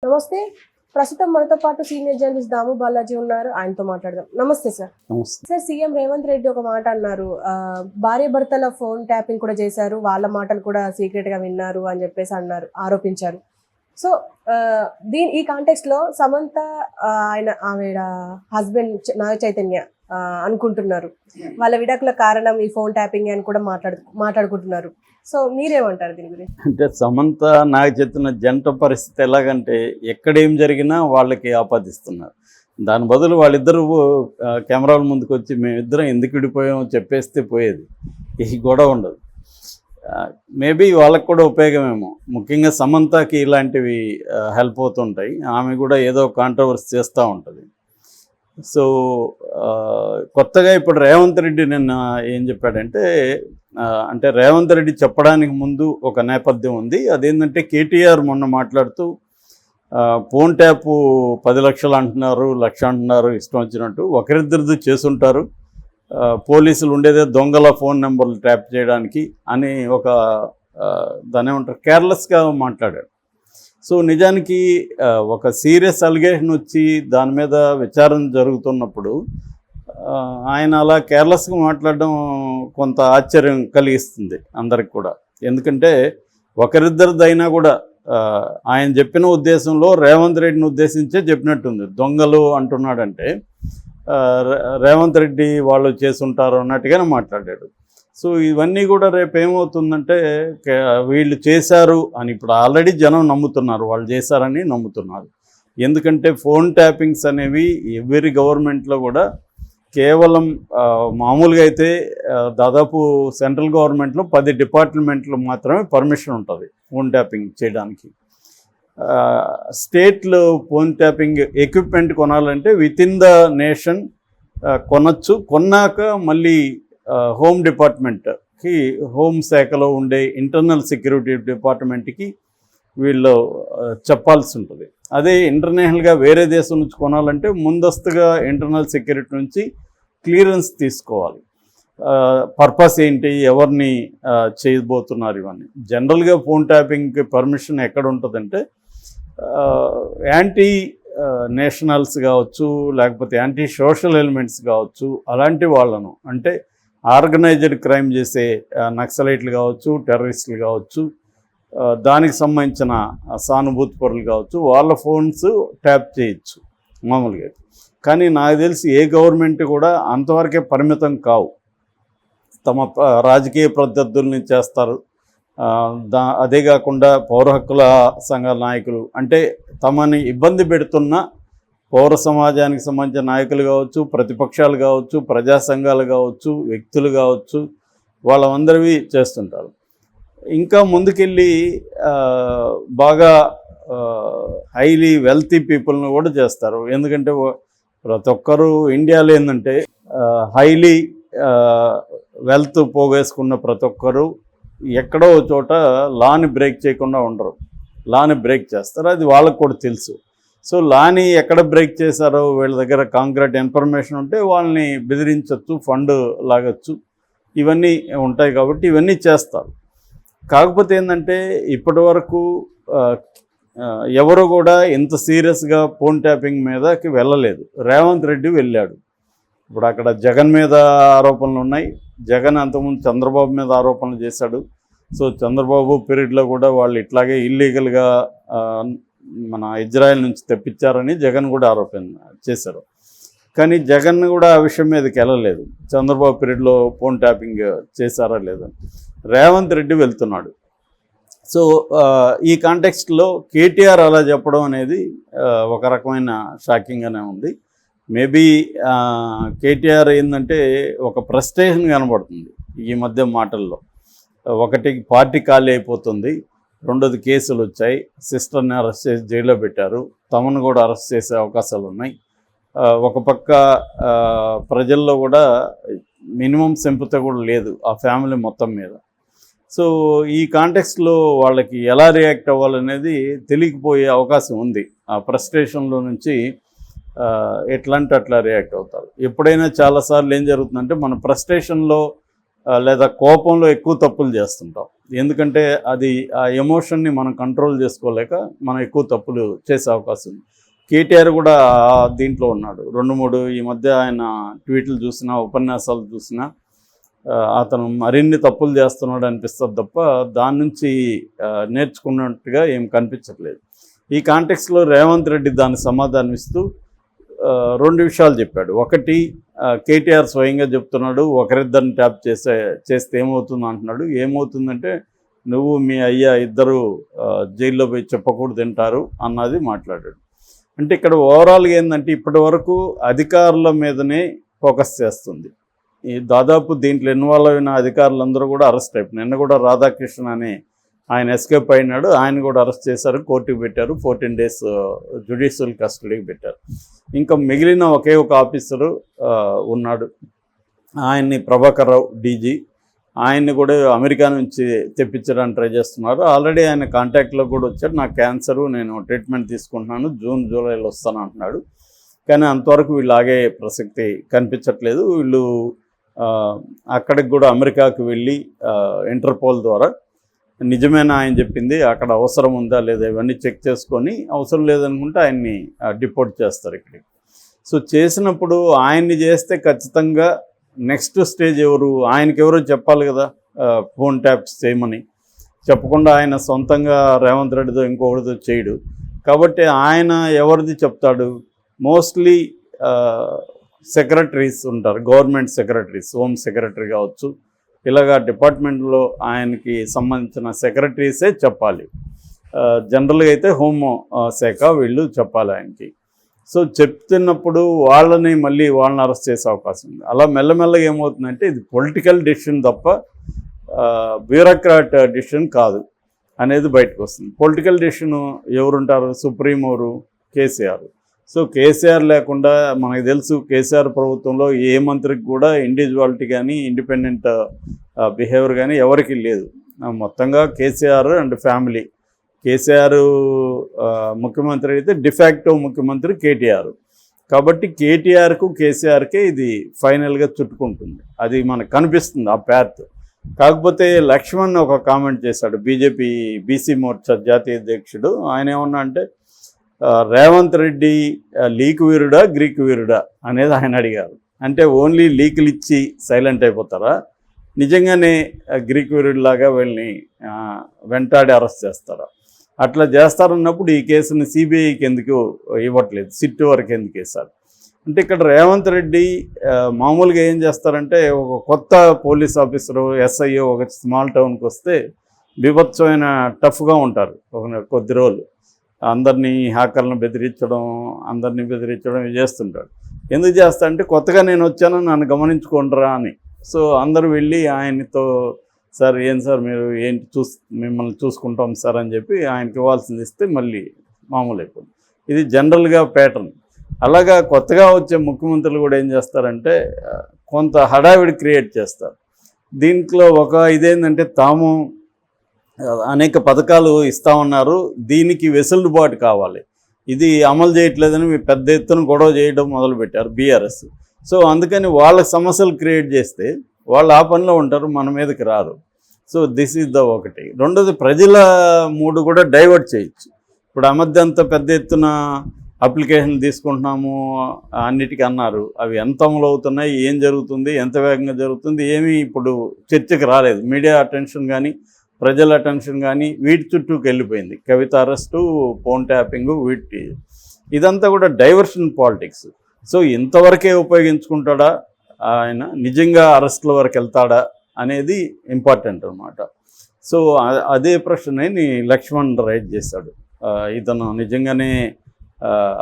నమస్తే. ప్రస్తుతం మనతో పాటు సీనియర్ జర్నలిస్ట్ దాము బాలాజీ ఉన్నారు. ఆయనతో మాట్లాడదాం. నమస్తే సార్. నమస్తే. సార్, సీఎం రేవంత్ రెడ్డి ఒక మాట అన్నారు. భార్య భర్తల ఫోన్ ట్యాపింగ్ కూడా చేశారు, వాళ్ళ మాటలు కూడా సీక్రెట్ గా విన్నారు అని చెప్పేసి ఆరోపించారు. సో ఈ కాంటెక్స్ట్ లో సమంత ఆవిడ హస్బెండ్ నాగ చైతన్య అనుకుంటున్నారు వాళ్ళ విడాకుల కారణం ఈ ఫోన్ ట్యాపింగ్ అని కూడా మాట్లాడుకుంటున్నారు. సో మీరేమంటారు దీని గురించి? అంటే సమంత నాగ చైతన్య జంట పరిస్థితి ఎలాగంటే ఎక్కడేం జరిగినా వాళ్ళకి ఆపాదిస్తున్నారు. దాని బదులు వాళ్ళిద్దరూ కెమెరాల ముందుకు వచ్చి మేమిద్దరం ఎందుకు విడిపోయామో చెప్పేస్తే పోయేది, ఈ గొడవ ఉండదు. మేబీ వాళ్ళకు కూడా ఉపయోగమేమో. ముఖ్యంగా సమంతకి ఇలాంటివి హెల్ప్ అవుతుంటాయి. ఆమె కూడా ఏదో కాంట్రవర్సీ చేస్తూ ఉంటుంది. సో కొత్తగా ఇప్పుడు రేవంత్ రెడ్డి నిన్న ఏం చెప్పాడంటే, అంటే రేవంత్ రెడ్డి చెప్పడానికి ముందు ఒక నేపథ్యం ఉంది. అదేంటంటే కేటీఆర్ మొన్న మాట్లాడుతూ ఫోన్ ట్యాప్ 10 లక్షలు అంటున్నారు, 1,00,000 అంటున్నారు, ఇష్టం వచ్చినట్టు ఒకరిద్దరిది చేసుంటారు, పోలీసులు ఉండేదే దొంగల ఫోన్ నెంబర్లు ట్యాప్ చేయడానికి అని దాని ఏమంటారు కేర్లెస్గా మాట్లాడాడు. సో నిజానికి ఒక సీరియస్ అలిగేషన్ వచ్చి దాని మీద విచారణ జరుగుతున్నప్పుడు ఆయన అలా కేర్లెస్గా మాట్లాడడం కొంత ఆశ్చర్యం కలిగిస్తుంది అందరికి కూడా. ఎందుకంటే ఒకరిద్దరిదైనా కూడా ఆయన చెప్పిన ఉద్దేశంలో రేవంత్ రెడ్డిని ఉద్దేశించే చెప్పినట్టుంది. దొంగలు అంటున్నాడంటే రేవంత్ రెడ్డి వాళ్ళు చేసుంటారు అన్నట్టుగానే మాట్లాడాడు. సో ఇవన్నీ కూడా రేపు ఏమవుతుందంటే వీళ్ళు చేశారు అని ఇప్పుడు ఆల్రెడీ జనం నమ్ముతున్నారు, వాళ్ళు చేశారని నమ్ముతున్నారు. ఎందుకంటే ఫోన్ ట్యాపింగ్స్ అనేవి ఎవరి గవర్నమెంట్లో కూడా కేవలం మామూలుగా అయితే దాదాపు సెంట్రల్ గవర్నమెంట్లో 10 డిపార్ట్మెంట్లు మాత్రమే పర్మిషన్ ఉంటుంది ఫోన్ ట్యాపింగ్ చేయడానికి. స్టేట్లో ఫోన్ ట్యాపింగ్ ఎక్విప్మెంట్ కొనాలంటే విత్ ఇన్ ద నేషన్ కొనచ్చు. కొన్నాక మళ్ళీ హోమ్ డిపార్ట్మెంట్కి, హోమ్ శాఖలో ఉండే ఇంటర్నల్ సెక్యూరిటీ డిపార్ట్మెంట్కి వీళ్ళు చెప్పాల్సి ఉంటుంది. అదే ఇంటర్నేషనల్గా వేరే దేశం నుంచి కొనాలంటే ముందస్తుగా ఇంటర్నల్ సెక్యూరిటీ నుంచి క్లియరెన్స్ తీసుకోవాలి. పర్పస్ ఏంటి, ఎవరిని చేయబోతున్నారు, ఇవన్నీ. జనరల్గా ఫోన్ ట్యాపింగ్కి పర్మిషన్ ఎక్కడ ఉంటుందంటే యాంటీ నేషనల్స్ కావచ్చు, లేకపోతే యాంటీ సోషల్ ఎలిమెంట్స్ కావచ్చు, అలాంటి వాళ్ళను, అంటే ఆర్గనైజ్డ్ క్రైమ్ చేసే నక్సలైట్లు కావచ్చు, టెర్రరిస్టులు కావచ్చు, దానికి సంబంధించిన సానుభూతి పరులు కావచ్చు, వాళ్ళ ఫోన్స్ ట్యాప్ చేయొచ్చు మామూలుగా. కానీ నాకు తెలిసి ఏ గవర్నమెంట్ కూడా అంతవరకే పరిమితం కావు. తమ రాజకీయ ప్రత్యర్థుల్ని చేస్తారు. అదే కాకుండా పౌర హక్కుల సంఘాల నాయకులు, అంటే తమని ఇబ్బంది పెడుతున్న పౌర సమాజానికి సంబంధించిన నాయకులు కావచ్చు, ప్రతిపక్షాలు కావచ్చు, ప్రజా సంఘాలు కావచ్చు, వ్యక్తులు కావచ్చు, వాళ్ళందరివి చేస్తుంటారు. ఇంకా ముందుకెళ్ళి బాగా హైలీ వెల్తీ పీపుల్ని కూడా చేస్తారు. ఎందుకంటే ప్రతి ఒక్కరూ ఇండియాలో ఏంటంటే హైలీ వెల్త్ పోగేసుకున్న ప్రతి ఒక్కరూ ఎక్కడో చోట లాని బ్రేక్ చేయకుండా ఉండరు, లాని బ్రేక్ చేస్తారు. అది వాళ్ళకు కూడా తెలుసు. సో లాని ఎక్కడ బ్రేక్ చేశారో వీళ్ళ దగ్గర కాంక్రీట్ ఇన్ఫర్మేషన్ ఉంటే వాళ్ళని బెదిరించవచ్చు, ఫండ్ లాగచ్చు, ఇవన్నీ ఉంటాయి. కాబట్టి ఇవన్నీ చేస్తారు. కాకపోతే ఏంటంటే ఇప్పటి వరకు ఎవరు కూడా ఇంత సీరియస్గా ఫోన్ ట్యాపింగ్ మీదకి వెళ్ళలేదు. రేవంత్ రెడ్డి వెళ్ళాడు. ఇప్పుడు అక్కడ జగన్ మీద ఆరోపణలు ఉన్నాయి. జగన్ అంతకుముందు చంద్రబాబు మీద ఆరోపణలు చేశాడు. సో చంద్రబాబు పీరియడ్లో కూడా వాళ్ళు ఇట్లాగే ఇల్లీగల్గా మన ఇజ్రాయెల్ నుంచి తెప్పించారని జగన్ కూడా ఆరోపణ చేశారు. కానీ జగన్ కూడా ఆ విషయం మీదకి వెళ్ళలేదు, చంద్రబాబు పీరియడ్లో ఫోన్ ట్యాపింగ్ చేశారా లేదా. రేవంత్ రెడ్డి వెళ్తున్నాడు. సో ఈ కాంటెక్స్ట్లో కేటీఆర్ అలా చెప్పడం అనేది ఒక రకమైన షాకింగ్గానే ఉంది. మేబీ కేటీఆర్ ఏంటంటే ఒక ఫ్రస్ట్రేషన్ కనబడుతుంది ఈ మధ్య మాటల్లో. ఒకటి, పార్టీ ఖాళీ అయిపోతుంది, రెండోది కేసులు వచ్చాయి, సిస్టర్ని అరెస్ట్ చేసి జైల్లో పెట్టారు, తమను కూడా అరెస్ట్ చేసే అవకాశాలు ఉన్నాయి. ఒక పక్క ప్రజల్లో కూడా మినిమం సింపతి కూడా లేదు ఆ ఫ్యామిలీ మొత్తం మీద. సో ఈ కాంటెక్స్ట్లో వాళ్ళకి ఎలా రియాక్ట్ అవ్వాలనేది తెలియకపోయే అవకాశం ఉంది. ఆ ఫ్రస్ట్రేషన్లో నుంచి ఎట్లా అంటే అట్లా రియాక్ట్ అవుతారు. ఎప్పుడైనా చాలాసార్లు ఏం జరుగుతుందంటే మన ఫ్రస్ట్రేషన్లో లేదా కోపంలో ఎక్కువ తప్పులు చేస్తుంటాం. ఎందుకంటే అది ఆ ఎమోషన్ని మనం కంట్రోల్ చేసుకోలేక మనం ఎక్కువ తప్పులు చేసే అవకాశం ఉంది. కేటీఆర్ కూడా దీంట్లో ఉన్నాడు. 2-3 ఈ మధ్య ఆయన ట్వీట్లు చూసినా, ఉపన్యాసాలు చూసినా అతను మరిన్ని తప్పులు చేస్తున్నాడు అనిపిస్తుంది తప్ప దాని నుంచి నేర్చుకున్నట్టుగా ఏం కనిపించట్లేదు. ఈ కాంటెక్స్లో రేవంత్ రెడ్డి దాన్ని సమాధానం ఇస్తూ 2 విషయాలు చెప్పాడు. ఒకటి, కేటీఆర్ స్వయంగా చెప్తున్నాడు, ఒకరిద్దరిని ట్యాప్ చేస్తే ఏమవుతుంది అంటున్నాడు. ఏమవుతుందంటే నువ్వు మీ అయ్యా ఇద్దరు జైల్లో పోయి చెప్పకూడదు తింటారు అన్నది మాట్లాడాడు. అంటే ఇక్కడ ఓవరాల్గా ఏంటంటే ఇప్పటి వరకు అధికారుల మీదనే ఫోకస్ చేస్తుంది. ఈ దాదాపు దీంట్లో ఇన్వాల్వ్ అయిన అధికారులందరూ కూడా అరెస్ట్ అయిపోయి, నిన్న కూడా రాధాకృష్ణ అని ఆయన ఎస్కేప్ అయినాడు, ఆయన కూడా అరెస్ట్ చేశారు, కోర్టుకు పెట్టారు, 14 days జ్యుడిషియల్ కస్టడీకి పెట్టారు. ఇంకా మిగిలిన ఒకే ఒక ఆఫీసరు ఉన్నాడు, ఆయన్ని ప్రభాకర్ రావు డీజీ, ఆయన్ని కూడా అమెరికా నుంచి తెప్పించడానికి ట్రై చేస్తున్నారు. ఆల్రెడీ ఆయన కాంటాక్ట్లో కూడా వచ్చాడు, నాకు క్యాన్సరు, నేను ట్రీట్మెంట్ తీసుకుంటున్నాను, June, Julyలో వస్తాను అంటున్నాడు. కానీ అంతవరకు వీళ్ళు ఆగే ప్రసక్తి కనిపించట్లేదు. వీళ్ళు అక్కడికి కూడా అమెరికాకు వెళ్ళి ఇంటర్పోల్ ద్వారా నిజమేనా ఆయన చెప్పింది, అక్కడ అవసరం ఉందా లేదా ఇవన్నీ చెక్ చేసుకొని అవసరం లేదనుకుంటే ఆయన్ని డిపోర్ట్ చేస్తారు ఇక్కడికి. సో చేసినప్పుడు ఆయన్ని చేస్తే ఖచ్చితంగా నెక్స్ట్ స్టేజ్ ఎవరు, ఆయనకి ఎవరో చెప్పాలి కదా ఫోన్ ట్యాప్స్ చేయమని. చెప్పకుండా ఆయన సొంతంగా రేవంత్ రెడ్డితో ఇంకొకటితో చేయడు. కాబట్టి ఆయన ఎవరిది చెప్తాడు? మోస్ట్లీ సెక్రటరీస్ ఉంటారు, గవర్నమెంట్ సెక్రటరీస్, హోమ్ సెక్రటరీ కావచ్చు, ఇలాగా డిపార్ట్మెంట్లో ఆయనకి సంబంధించిన సెక్రటరీసే చెప్పాలి. జనరల్గా అయితే హోమ్ శాఖ వీళ్ళు చెప్పాలి ఆయనకి. సో చెప్తున్నప్పుడు వాళ్ళని అరెస్ట్ చేసే అవకాశం ఉంది. అలా మెల్లమెల్లగా ఏమవుతుందంటే ఇది పొలిటికల్ డెసిషన్ తప్ప బ్యూరోక్రాట్ డెసిషన్ కాదు అనేది బయటకు వస్తుంది. పొలిటికల్ డెసిషన్ ఎవరుంటారు? సుప్రీం ఎవరు? కేసీఆర్. సో కేసీఆర్ లేకుండా మనకు తెలుసు, కేసీఆర్ ప్రభుత్వంలో ఏ మంత్రికి కూడా ఇండివిజువాలిటీ కానీ ఇండిపెండెంట్ బిహేవియర్ కానీ ఎవరికి లేదు. మొత్తంగా కేసీఆర్ అండ్ ఫ్యామిలీ. కేసీఆర్ ముఖ్యమంత్రి అయితే డిఫాక్టో ముఖ్యమంత్రి కేటీఆర్. కాబట్టి కేటీఆర్కు కేసీఆర్కే ఇది ఫైనల్గా చుట్టుకుంటుంది, అది మనకు కనిపిస్తుంది ఆ ప్యాత్. కాకపోతే లక్ష్మణ్ ఒక కామెంట్ చేశాడు, బీజేపీ బీసీ మోర్చా జాతీయ అధ్యక్షుడు. ఆయన ఏమన్నా అంటే రేవంత్ రెడ్డి లీక్ వీరుడా గ్రీక్ వీరుడా అనేది ఆయన అడిగారు. అంటే ఓన్లీ లీకులు ఇచ్చి సైలెంట్ అయిపోతారా, నిజంగానే గ్రీక్ వీరుడిలాగా వీళ్ళని వెంటాడి అరెస్ట్ చేస్తారా? అట్లా చేస్తారన్నప్పుడు ఈ కేసుని సిబిఐకి ఎందుకు ఇవ్వట్లేదు, సిట్ వరకు ఎందుకు వేశారు? అంటే ఇక్కడ రేవంత్ రెడ్డి మామూలుగా ఏం చేస్తారంటే, ఒక కొత్త పోలీస్ ఆఫీసరు ఎస్ఐఓ ఒక స్మాల్ టౌన్కి వస్తే బీభత్సమైన టఫ్గా ఉంటారు కొద్ది రోజులు. అందరినీ హ్యాకర్లను బెదిరించడం చేస్తుంటాడు. ఎందుకు చేస్తా అంటే కొత్తగా నేను వచ్చాను, నన్ను గమనించుకుంటారా అని. సో అందరూ వెళ్ళి ఆయనతో, సార్ ఏం సార్ మీరు ఏంటి మిమ్మల్ని చూసుకుంటాం సార్ అని చెప్పి ఆయనకి ఇవ్వాల్సింది ఇస్తే మళ్ళీ మామూలు అయిపోతుంది. ఇది జనరల్గా ప్యాటర్న్. అలాగా కొత్తగా వచ్చే ముఖ్యమంత్రులు కూడా ఏం చేస్తారంటే కొంత హడావిడి క్రియేట్ చేస్తారు. దీంట్లో ఒక ఇదేంటంటే తాము అనేక పథకాలు ఇస్తా ఉన్నారు, దీనికి వెసులుబాటు కావాలి, ఇది అమలు చేయట్లేదని పెద్ద ఎత్తున గొడవ చేయడం మొదలుపెట్టారు బీఆర్ఎస్. సో అందుకని వాళ్ళ సమస్యలు క్రియేట్ చేస్తే వాళ్ళు ఆ పనిలో ఉంటారు, మన మీదకి రారు. సో దిస్ ఈజ్ ద ఒకటి. రెండోది, ప్రజల మూడు కూడా డైవర్ట్ చేయొచ్చు. ఇప్పుడు ఆ మధ్య అంత పెద్ద ఎత్తున అప్లికేషన్ తీసుకుంటున్నాము అన్నిటికీ అన్నారు, అవి ఎంత అమలు అవుతున్నాయి, ఏం జరుగుతుంది, ఎంత వేగంగా జరుగుతుంది, ఏమీ ఇప్పుడు చర్చకు రాలేదు. మీడియా అటెన్షన్ కానీ ప్రజల అటెన్షన్ కానీ వీటి చుట్టూకి వెళ్ళిపోయింది. కవిత అరెస్టు, ఫోన్ ట్యాపింగు, ఇదంతా కూడా డైవర్షన్ పాలిటిక్స్. సో ఇంతవరకే ఉపయోగించుకుంటాడా ఆయన, నిజంగా అరెస్ట్ల వరకు వెళ్తాడా అనేది ఇంపార్టెంట్ అన్నమాట. సో అదే ప్రశ్నని లక్ష్మణ్ రైజ్ చేశాడు, ఇతను నిజంగానే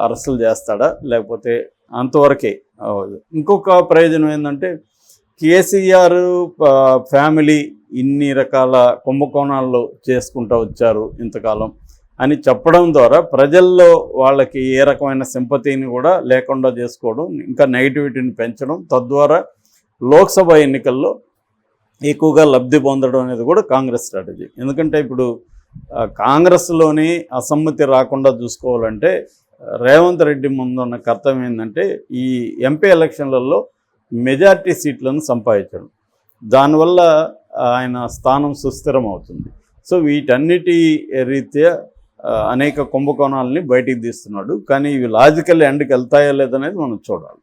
అరెస్టులు చేస్తాడా లేకపోతే అంతవరకే. ఇంకొక ప్రయోజనం ఏంటంటే కేసీఆర్ ఫ్యామిలీ ఇన్ని రకాల కుంభకోణాల్లో చేసుకుంటూ వచ్చారు ఇంతకాలం అని చెప్పడం ద్వారా ప్రజల్లో వాళ్ళకి ఏ రకమైన సింపతిని కూడా లేకుండా చేసుకోవడం, ఇంకా నెగిటివిటీని పెంచడం, తద్వారా లోక్సభ ఎన్నికల్లో ఎక్కువగా లబ్ధి పొందడం అనేది కూడా కాంగ్రెస్ స్ట్రాటజీ. ఎందుకంటే ఇప్పుడు కాంగ్రెస్లోని అసమ్మతి రాకుండా చూసుకోవాలంటే రేవంత్ రెడ్డి ముందున్న కర్తవ్యం ఏంటంటే ఈ ఎంపీ ఎలక్షన్లలో మెజార్టీ సీట్లను సంపాదించడం. దానివల్ల ఆయన స్థానం సుస్థిరం అవుతుంది. సో వీటన్నిటి రీత్యా అనేక కుంభకోణాలని బయటికి తీస్తున్నాడు. కానీ ఇవి లాజికల్ ఎండ్కి వెళ్తాయా లేదనేది మనం చూడాలి.